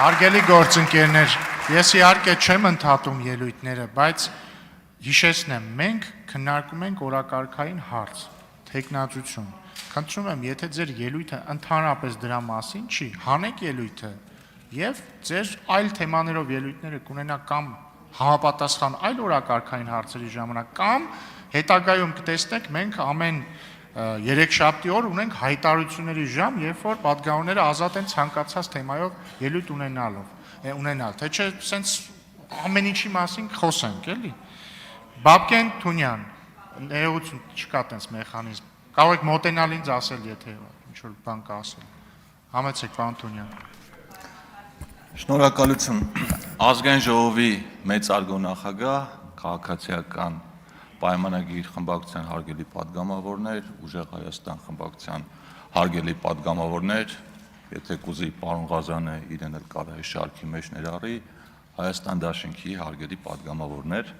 Հարգելի գործընկերներ, ես իհարկե չեմ ընդհատում ելույթները, բայց հիշեցնեմ, մենք քննարկում ենք օրակարգային հարց, թեկնածություն։ Խնդրում եմ, եթե ձեր ելույթը ընդհանրապես դրա մասին չի, հանեք ելույթը եւ ձեր այլ թեմաներով ելույթները կունենա կամ համապատասխան այլ օրակարգային հարցերի ժամանակ կամ հետագայում կտեսնեք մենք ամեն երեքշաբթի օր ունենք հայտարարությունների ժամ, երբ որ պատգամավորները ազատ են ցանկացած թեմայով ելույթ ունենալ, թե չէ սենց ամեն ինչի մասին խոսենք, էլի։ Բաբկեն Թունյան, ներողություն, չկա տենց մեխանիզմ։ Կարող եք մոտենալ ինձ ասել, եթե ինչ-որ բան կա ասել։ Համեցեք, պարոն Թունյան։ Շնորհակալություն։ Ազգային ժողովի մեծարգո նախագահ, քաղաքացիական պայմանագիր խմբակցության հարգելի պատգամավորներ, Ուժեղ Հայաստան խմբակցության հարգելի պատգամավորներ, եթե կուզի պարոն Ղազարյանը իրեն էլ կարա շարքի մեջ ներառի, Հայաստան Դաշինքի հարգելի պատգամավորներ,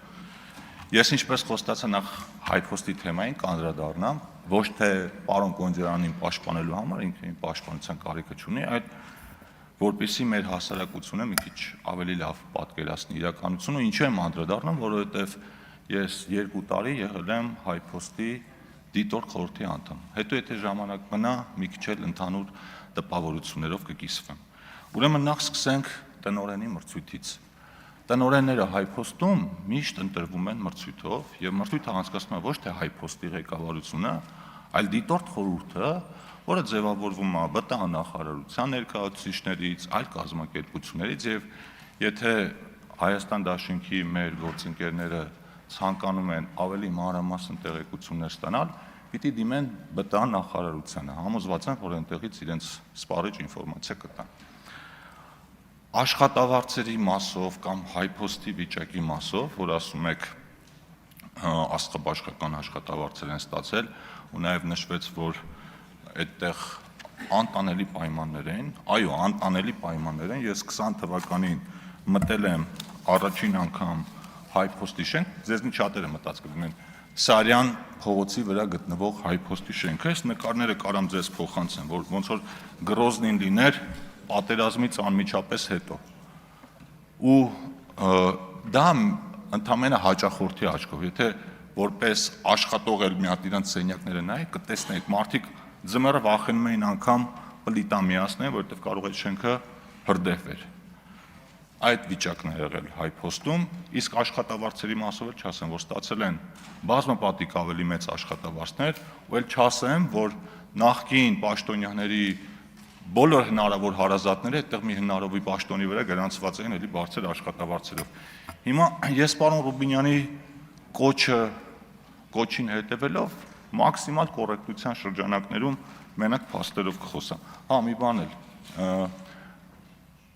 ես ինչպես խոստացա նախ հայփոստի թեմային կանդրադառնամ, ոչ թե պարոն Գոնջարանին պաշտպանելու համար, ինքնին պաշտպանության կարիքը չունի, այլ որպեսզի մեր հասարակությունը մի քիչ ավելի լավ պատկերացնի իրականությունը, ինչու եմ անդրադառնում, որովհետև ես 2 տարի եղել եմ հայփոստի դիտորդ խորհրդի անդամ։ Հետո եթե ժամանակ մնա, մի քիչ էլ ընդհանուր տպավորություններով կկիսվեմ։ Ուրեմն նախ սկսենք տնօրենի մրցույթից։ Տնօրենները հայփոստում միշտ ընտրվում են մրցույթով, եւ մրցույթը անցկացնում է ոչ թե հայփոստի ղեկավարությունը, այլ դիտորդ խորհուրդը, որը ձևավորվում է ԲՏԱ նախարարության ներկայացուցիչներից, այլ կազմակերպություններից եւ եթե Հայաստան Դաշինքի մեր գործընկերները ցանկանում են ավելի մանրամասն տեղեկություններ ստանալ, պիտի դիմեն ԲՏԱ նախարարությանը, համոզված եմ, որ այնտեղից իրենց սպառիչ ինֆորմացիա կտան։ Աշխատավարձերի մասով կամ հայփոստի վիճակի մասով, որ ասում եք աստղաբաշխական աշխատավարձեր են ստացել, ու նաև նշվեց, որ այդտեղ անտանելի պայմաններ են, այո, անտանելի պայմաններ են, ես 20 թվականին մտել եմ առաջին անգամ հայփոստի շենք, ձեզնից շատերը մտած կլինեն, Սարյան փողոցի վրա գտնվող հայփոստի շենքը, այս նկարները կարամ ձեզ փոխանցեմ, որ ոնց որ Գրոզնին լիներ պատերազմից անմիջապես հետո։ Ու դա ընդամենը հաճախորդի աչքով, եթե որպես աշխատող էլ մի հատ իրանց սենյակները նայեք, կտեսնեք մարդիկ ձմեռը վախենում էին անգամ պլիտա միացնել, որովհետև կարող է շենքը հրդեհվեր։ Այդ վիճակն է եղել հայփոստում, իսկ աշխատավարձերի մասով էլ չասեմ, որ ստացել են բազմապատիկ ավելի մեծ աշխատավարձներ, ու էլ չասեմ, որ նախկին պաշտոնյաների բոլոր հնարավոր հարազատները այդտեղ մի հնարովի պաշտոնի վրա գրանցված էին էլի բարձր աշխատավարձերով։ Հիմա ես պարոն Ռուբինյանի կոչին հետևելով մաքսիմալ կոռեկտության շրջանակներում մենակ փաստերով կխոսամ։ Հա, մի բան էլ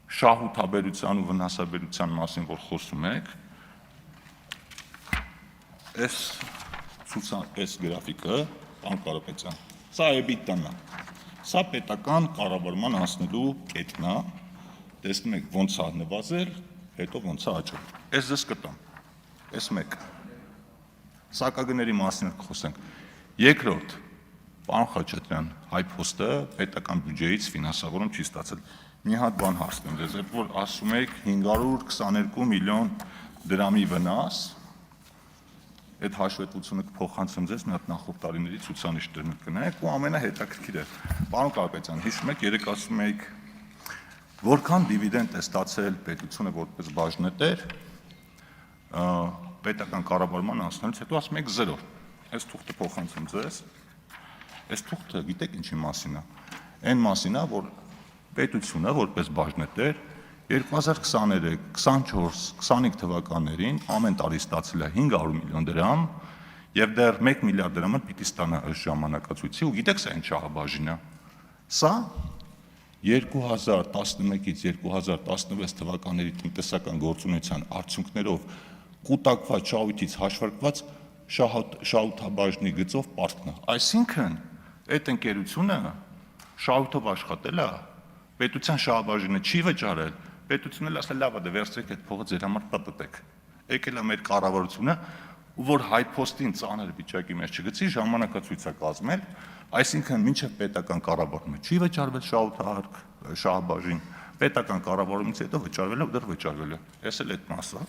շահութաբերության ու վնասաբերության մասին, որ խոսում եք, այս գրաֆիկը, պարոն Կարապետյան, սա EBITDA-ն է, սա պետական կառավարման անցնելու կետն է, տեսնում եք ոնց է նվազել, հետո ոնց է աճել, այս ձեզ կտամ, այս մեկը, սակագների մասին կխոսենք, երկրորդ, պարոն Խաչատրյան, հայփոստը պետական բյուջեից ֆինանսավորում չի ստացել, մի հատ բան հարցնեմ ձեզ, երբ որ ասում եք 522 միլիոն դրամի վնաս, այդ հաշվետվությունը կփոխանցեմ ձեզ, մի հատ նախորդ տարիների ցուցանիշներն կնայեք ու ամենահետաքրքիրը, պարոն Կարապետյան, հիշում եք, երեք ասում եք, որքան դիվիդենդ է ստացել պետությունը որպես բաժնետեր, պետական կառավարման անցնելուց հետո ասում եք 0, այս թուղթը փոխանցեմ ձեզ, այս թուղթը գիտեք ինչի մասին է, այն մասին է, որ պետությունը որպես բաժնետեր 2023, 24, 25 թվականներին ամեն տարի ստացել է 500 միլիոն դրամ եւ դեռ 1 միլիարդ դրամը պիտի ստանա այս ժամանակացույցի ու գիտեք սա ինչ շահաբաժին է։ Սա 2011-ից 2016 թվականների տնտեսական գործունեության արդյունքներով կուտակված շահույթից հաշվարկված շահութաբաժնի գծով պարտքն է։ Այսինքն այդ ընկերությունը շահույթով աշխատել է, պետության շահաբաժինը չի վճարել, պետությունն էլ ասել լավ է, վերցրեք այդ փողը ձեր համար պատտեք։ Եկել է մեր կառավարությունը, ու որ հայփոստին ծանր վիճակի մեջ չգցի, ժամանակացույց է կազմել, այսինքն մինչև պետական կառավարումը չի վճարվել շահութահարկ շահաբաժին, պետական կառավարումից հետո վճարվել է ու դեռ վճարվել է։ Էս էլ այդ մասը։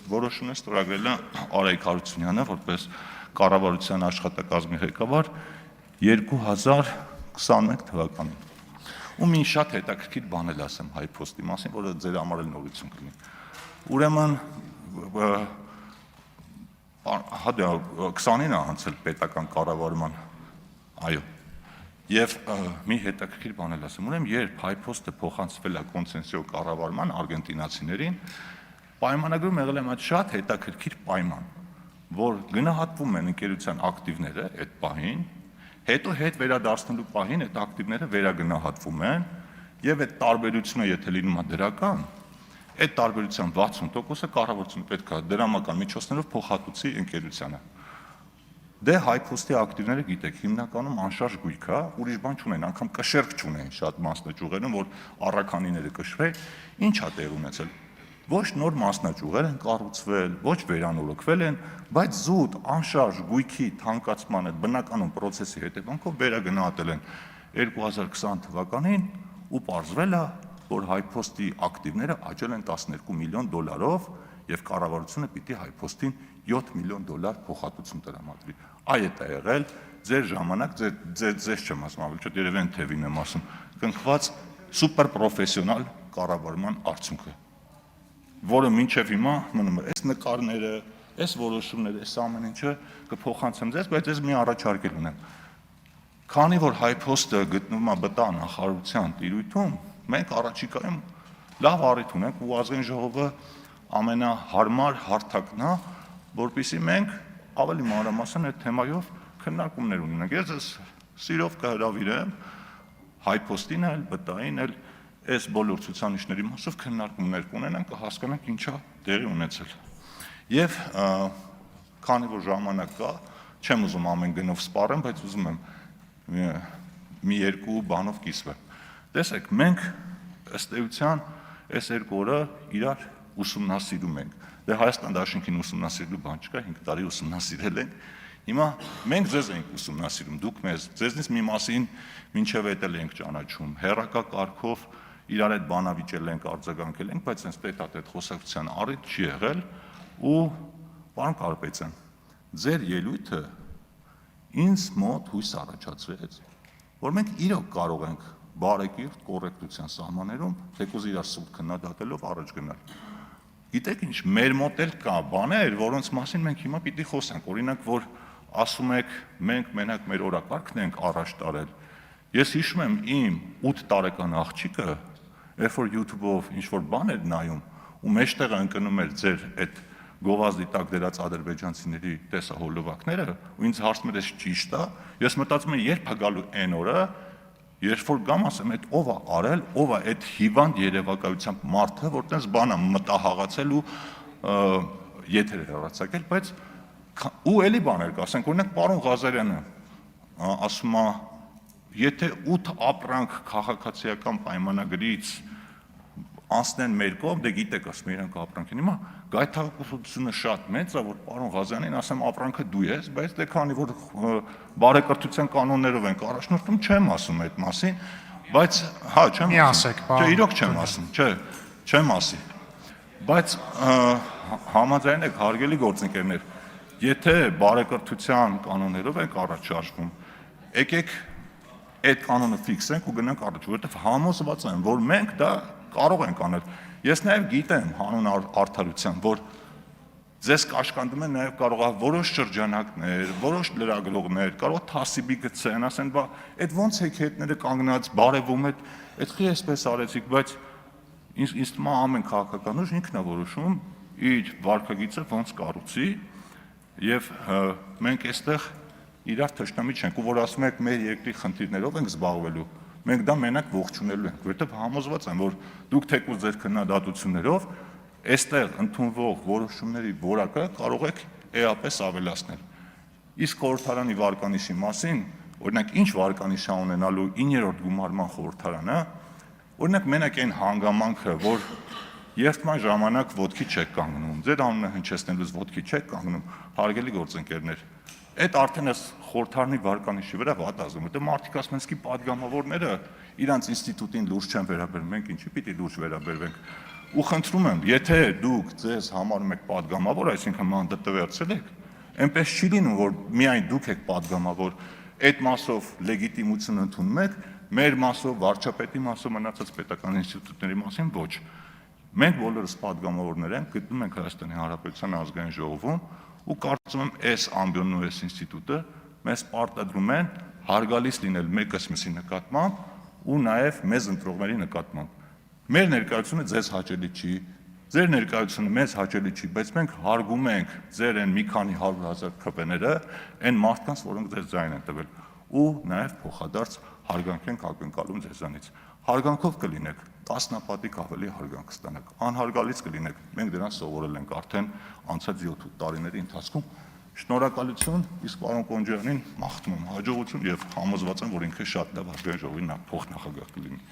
Որոշումն է ստորագրել է Արայիկ Հարությունյանը, որպես կառավարության աշխատակազմի ղեկավար 2021 թվականին։ Ու մի շատ հետաքրքիր բան էլ ասեմ HiPost-ի մասին, որը ձեր համար էլ նորություն կլինի։ Ուրեմն 20-ին է անցել պետական կառավարման, այո, եւ մի հետաքրքիր բան էլ ասեմ, ուրեմն երբ HiPost-ը փոխանցվել է կոնցենսիոն կառավարման արգենտինացիներին, պայմանագրում եղել է մի շատ հետաքրքիր պայման, որ գնահատվում են ընկերության ակտիվները այդ պահին, հետո հետ վերադարձնելու պահին այդ ակտիվները վերագնահատվում են եւ այդ տարբերությունը եթե լինում է դրական, այդ տարբերության 60%-ը կառավարությունը պետք է դրամական միջոցներով փոխհատուցի ընկերությանը։ Դե HiPost-ի ակտիվները գիտեք, հիմնականում անշարժ գույք է, ուրիշ բան չունեն, անգամ կշերք չունեն շատ մասնաճյուղերում, որ առաքանիները կշռեն, ինչ է տեղ ունեցել։ Ոչ նոր մասնաճյուղեր են կառուցվել, ոչ վերանորոգվել են, բայց զուտ անշարժ գույքի թանկացման այդ բնականon process-ի հետևանքով վերագնահատել են 2020 թվականին ու պարզվել է, որ HiPost-ի ակտիվները աճել են $12 միլիոն եւ կառավարությունը պիտի HiPost-ին $7 միլիոն փոխհատուցում տրամադրի։ Այդ է եղել ձեր ժամանակ, ձեզ չեմ ասում, ավելի շատ երևի են թևին եմ ասում, կնքված սուպեր պրոֆեսիոնալ կառավարման արդյունքը, որը մինչև հիմա մնում է։ Այս նկարները, այս որոշումները, այս ամեն ինչը կփոխանցեմ ձեզ, բայց ես մի առաջարկել ունեմ։ Քանի որ HiPost-ը գտնվում է ԲՏԱ նախարարության տիրույթում, մենք առաջիկայում լավ առիթ ունենք ու ազգային ժողովը ամենահարմար հարթակն է, որպեսզի մենք ավելի մանրամասն այդ թեմայով քննարկումներ ունենանք։ Ես սիրով կհրավիրեմ HiPost-ին էլ, ԲՏԱ-ին էլ այս բոլոր ցուցանիշների մասով քննարկումներ կունենանք, կհասկանանք ինչա տեղի ունեցել։ Եվ քանի որ ժամանակ կա, չեմ ուզում ամեն գնով սպառեմ, բայց ուզում եմ մի երկու բանով կիսվեմ։ Տեսեք, մենք ըստ էության այս երկու օրը իրար ուսումնասիրում ենք։ Դե Հայաստան դաշինքին ուսումնասիրելու բան չկա, 5 տարի ուսումնասիրել ենք։ Հիմա մենք ձեզ ենք ուսումնասիրում, դուք մեզ, ձեզնից մի մասին մինչև էտել ենք ճանաչում, հերակա կարգով իրար այդ բանավիճել ենք, արձագանքել ենք, բայց այնպես պետ-ատ խոսակցության առիթ չի եղել ու պարոն Կարպետյան, ձեր ելույթը ինձ մոտ հույս առաջացրեց, որ մենք իրոք կարող ենք բարեկիրթ կոռեկտության սահմաններում թեկուզ իրար սուտ քննադատելով առաջ գնալ։ Գիտեք ինչ, մեր մոտ էլ կա բաներ, որոնց մասին մենք հիմա պիտի խոսենք, օրինակ, որ ասում եք մենք մենակ մեր օրակարգն ենք առաջ տարել։ Ես հիշում եմ իմ 8 տարեկան աղջիկը, երբ որ YouTube-ով ինչ-որ բան էր նայում ու մեջտեղը ընկնում էր ձեր այդ գովազդի տակ դրած ադրբեջանցիների տեսահոլովակները, ու ինձ հարցնում էր, ճիշտ է, ես մտածում եմ, երբ է գալու այն օրը, երբ որ գամ ասեմ, այդ ով է արել, ով է այդ հիվանդ երևակայությամբ մարդը, որ տես բան է մտահաղացել ու եթեր էր հեռացակել, բայց ու էլի բաներ կասենք, օրինակ պարոն Ղազարյանը ասում է, եթե 8 ապրանք քաղաքացիական պայմանագրից անցնեն մեր կողմ, դե գիտեք, ասում իրանք ապրանք են, հիմա գայթակղությունը շատ մեծ է, որ պարոն Ղազարյանին ասեմ ապրանքը դու ես, բայց դե քանի որ բարեկրթության կանոններով ենք առաջնորդում, չեմ ասում այդ մասին, բայց հա, չեմ ասում, չէ, իրոք չեմ ասում, չէ, չեմ ասի, բայց համաձայն եք հարգելի գործընկերներ, եթե բարեկրթության կանոններով ենք առաջ շարժվում, եկեք այդ կանոնը ֆիքսենք ու գնանք առաջ, որովհետև համոզված եմ, որ մենք դա կարող ենք անել։ Ես նաև գիտեմ հանուն արդարության, որ ձեզ կաշկանդում են նաև կարող է որոշ շրջանակներ, որոշ լրագրողներ, կարող թասիբի գցեն, ասեն, բա այդ ոնց եք հետները կանգնած բարևում այդ խի էսպես արեցիք, բայց ինձ թվում է ամեն քաղաքական ուժ ինքն է որոշում իր վարքագիծը ոնց կառուցի եւ մենք այստեղ իրար թշնամի չենք, ու որ ասում եք մեր երկրի խնդիրներով ենք զբաղվելու, մենք դա մենակ ողջունելու ենք, որովհետև համոզված եմ, որ դուք թեկուզ ձեր քննադատություններով այստեղ ընդունվող որոշումների որակը կարող եք էապես ավելացնել։ Իսկ խորհրդարանի վարկանիշի մասին, օրինակ ինչ վարկանիշ է ունենալու 9-րդ գումարման խորհրդարանը, օրինակ մենակ այն հանգամանքը, որ երթման ժամանակ ոտքի չեք կանգնում, ձեր անունը հնչեցնելուց ոտքի չեք կանգնում, հարգելի գործընկերներ, Այդ արդեն էս խորհրդարանի վարկանիշի վրա վատ ազգում, որտեղ մարդիկ ասում են, իսկ падգամավորները իրանց ինստիտուտին լուրջ չեն վերաբերվում, մենք ինչի պիտի լուրջ վերաբերվենք։ Ու խնդրում եմ, եթե դուք ձեզ համարում եք падգամավոր, այսինքն մանդատը վերցրել եք, այնպես չի լինում, որ միայն դուք եք падգամավոր, այդ մասով լեգիտիմություն ընդունում եք, մեր մասով, վարչապետի մասով, մնացած պետական ինստիտուտների մասին ոչ։ Մենք բոլորս падգամավորներ ենք, գտնում ենք Հայաստանի Հանրապետության ազգային ժողովում ու կարծում եմ այս ամբիոնն ու այս ինստիտուտը մեզ պարտադրում են հարգալից լինել մեկս մյուսի նկատմամբ ու նաև մեզ ընտրողների նկատմամբ։ Մեր ներկայությունը ձեզ հաճելի չի, ձեր ներկայությունը մեզ հաճելի չի, բայց մենք հարգում ենք ձեր այն մի քանի 100,000 քվեները, այն մարդկանց, որոնք ձեզ ձայն են տվել, ու նաև փոխադարձ հարգանք ենք ակնկալում ձեզանից։ Հարգանքով կլինեք, տասնապատիկ ավելի հարգանք կստանաք, անհարգալից կլինեք, մենք դրան սովորել ենք արդեն անցած 7 տարիների ընթացքում։ Շնորհակալություն, իսկ պարոն Կոնջյանին մաղթում եմ հաջողություն եւ համոզված եմ, որ ինքը շատ լավ ազգային ժողովի փոխնախագահ կլինի։